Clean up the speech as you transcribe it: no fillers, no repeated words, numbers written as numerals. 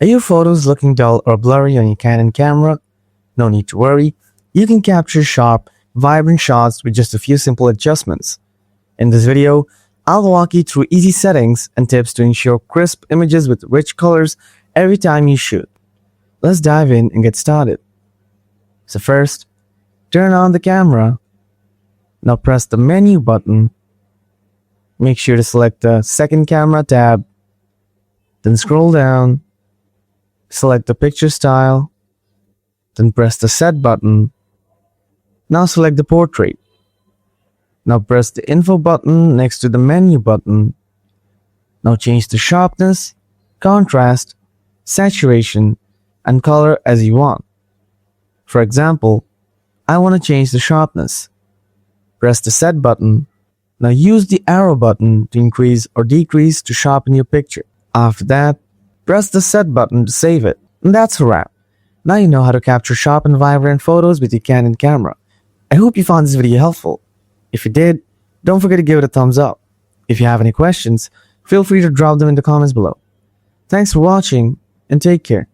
Are your photos looking dull or blurry on your Canon camera? No need to worry. You can capture sharp, vibrant shots with just a few simple adjustments. In this video, I'll walk you through easy settings and tips to ensure crisp images with rich colors every time you shoot. Let's dive in and get started. So first, turn on the camera. Now press the menu button. Make sure to select the second camera tab. Then scroll down. Select the picture style. Then press the set button. Now select the portrait. Now press the info button next to the menu button. Now change the sharpness, contrast, saturation, and color as you want. For example, I want to change the sharpness. Press the set button. Now use the arrow button to increase or decrease to sharpen your picture. After that, press the set button to save it. And that's a wrap. Now you know how to capture sharp and vibrant photos with your Canon camera. I hope you found this video helpful. If you did, don't forget to give it a thumbs up. If you have any questions, feel free to drop them in the comments below. Thanks for watching and take care.